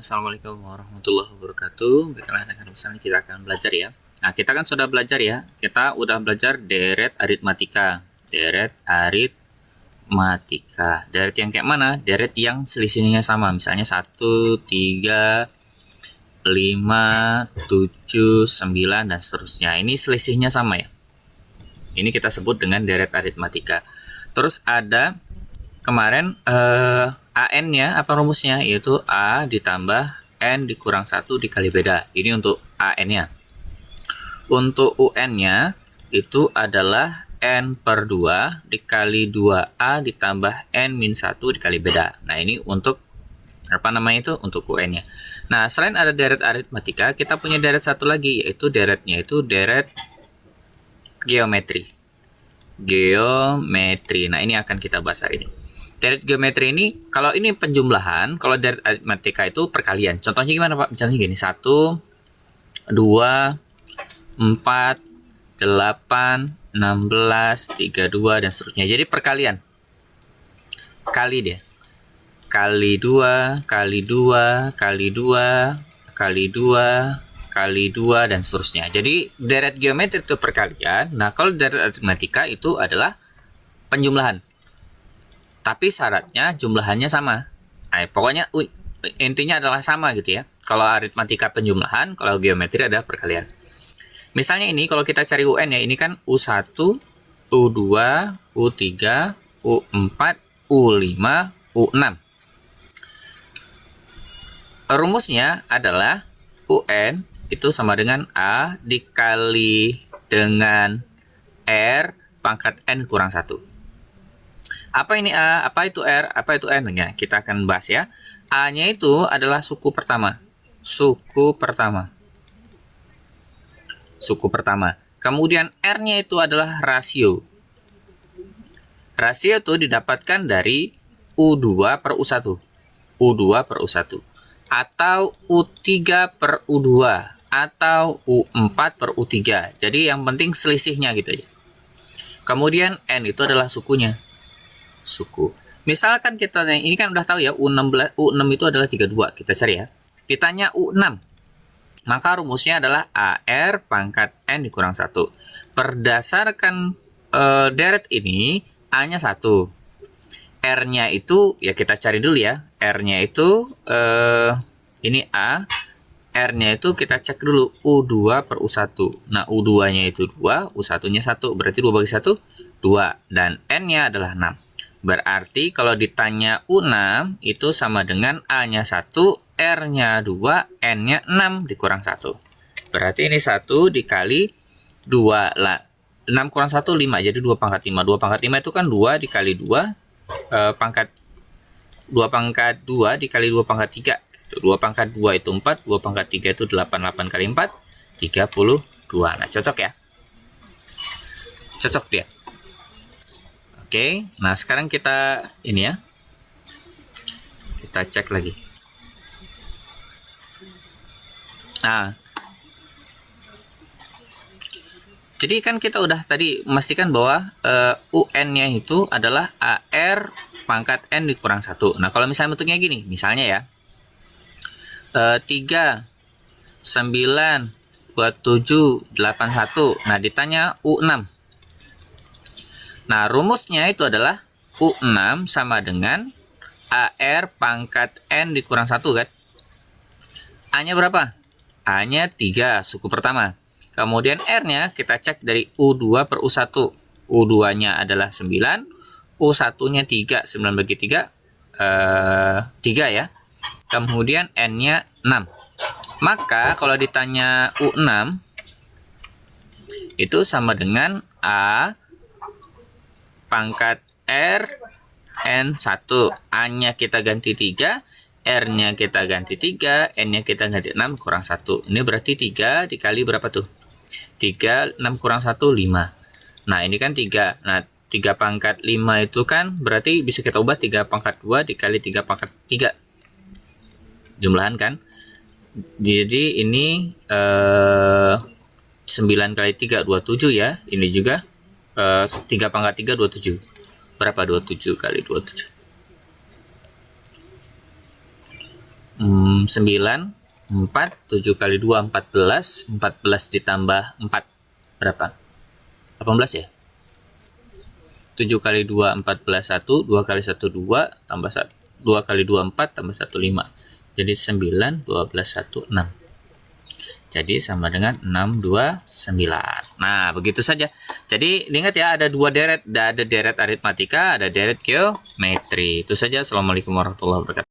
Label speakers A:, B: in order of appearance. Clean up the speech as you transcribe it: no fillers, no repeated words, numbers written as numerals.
A: Assalamualaikum warahmatullahi wabarakatuh. Baiklah, misalnya kita akan belajar ya. Nah, kita kan sudah belajar ya. Kita udah belajar deret aritmatika. Deret aritmatika. Deret yang kayak mana? Deret yang selisihnya sama. Misalnya 1, 3, 5, 7, 9, dan seterusnya. Ini selisihnya sama ya. Ini kita sebut dengan deret aritmatika. Terus ada kemarin AN-nya apa rumusnya, yaitu A ditambah N dikurang 1 dikali beda. Ini untuk AN-nya. Untuk UN-nya itu adalah N per 2 dikali 2A ditambah N min 1 dikali beda. Nah, ini untuk apa namanya itu? Untuk UN-nya. Nah, selain ada deret aritmatika, kita punya deret satu lagi, yaitu deretnya itu deret geometri. Geometri. Nah, ini akan kita bahas hari ini. Deret geometri ini, kalau ini penjumlahan, kalau deret aritmatika itu perkalian. Contohnya gimana, Pak? Misalnya gini, 1, 2, 4, 8, 16, 32, dan seterusnya. Jadi perkalian. Kali dia. Kali 2, kali 2, kali 2, kali 2, kali 2, dan seterusnya. Jadi deret geometri itu perkalian. Nah, kalau deret aritmatika itu adalah penjumlahan. Tapi syaratnya jumlahannya sama. Nah, pokoknya intinya adalah sama gitu ya. Kalau aritmatika penjumlahan, kalau geometri ada perkalian. Misalnya ini kalau kita cari UN ya, ini kan U1, U2, U3, U4, U5, U6. Rumusnya adalah UN itu sama dengan A dikali dengan R pangkat N kurang 1. Apa ini A? Apa itu R? Apa itu N? Ya, kita akan bahas ya. A-nya itu adalah suku pertama. Suku pertama. Suku pertama. Kemudian R-nya itu adalah rasio. Rasio itu didapatkan dari U2 per U1. U2 per U1. Atau U3 per U2. Atau U4 per U3. Jadi yang penting selisihnya gitu ya. Kemudian N itu adalah sukunya. Suku. Misalkan kita ini kan udah tahu ya, U6 itu adalah 32. Kita cari ya. Ditanya U6. Maka rumusnya adalah AR pangkat N dikurang 1. Berdasarkan deret ini, A-nya 1. R-nya itu ya kita cari dulu ya. R-nya itu ini A. R-nya itu kita cek dulu U2 per U1. Nah, U2-nya itu 2, U1-nya 1. Berarti 2 bagi 1 2, dan N-nya adalah 6. Berarti kalau ditanya U6 itu sama dengan A-nya 1, R-nya 2, N-nya 6 dikurang 1. Berarti ini 1 dikali 2 lah. 6 kurang 1, 5. Jadi 2 pangkat 5. 2 pangkat 5 itu kan 2 dikali 2 pangkat 2 pangkat 2 dikali 2 pangkat 3. 2 pangkat 2 itu 4, 2 pangkat 3 itu 8. 8 kali 4, 32. Nah, cocok ya? Cocok dia. Oke, nah sekarang kita ini ya, kita cek lagi. Nah, jadi kan kita udah tadi memastikan bahwa UN-nya itu adalah AR pangkat N dikurang 1. Nah, kalau misalnya bentuknya gini, misalnya ya, 3, 9, 27, 81. Nah, ditanya U6. Nah, rumusnya itu adalah U6 sama dengan AR pangkat N dikurang 1 kan. A-nya berapa? A-nya 3, suku pertama. Kemudian R-nya kita cek dari U2 per U1. U2-nya adalah 9, U1-nya 3, 9 bagi 3, 3 ya. Kemudian N-nya 6. Maka kalau ditanya U6, itu sama dengan A pangkat R N1. A-nya kita ganti 3, R-nya kita ganti 3, N-nya kita ganti 6 kurang 1. Ini berarti 3 dikali berapa tuh? 3, 6 kurang 1, 5. Nah, ini kan 3. Nah, 3 pangkat 5 itu kan berarti bisa kita ubah 3 pangkat 2 dikali 3 pangkat 3. Jumlahan kan? Jadi ini 9 kali 3, 27 ya. Ini juga 3 pangkat 3, 27. Berapa 27 kali 27? 9, 4, 7 kali 2, 14, 14 ditambah 4, berapa? 18 ya? 7 kali 2, 14, 1, 2 kali 1, 2, tambah 1, 2 kali 2, 4, tambah 1, 5. Jadi 9, 12, 1, 6. Jadi sama dengan 6, 2, 9. Nah, begitu saja. Jadi, ingat ya, ada dua deret. Ada deret aritmatika, ada deret geometri. Itu saja. Assalamualaikum warahmatullahi wabarakatuh.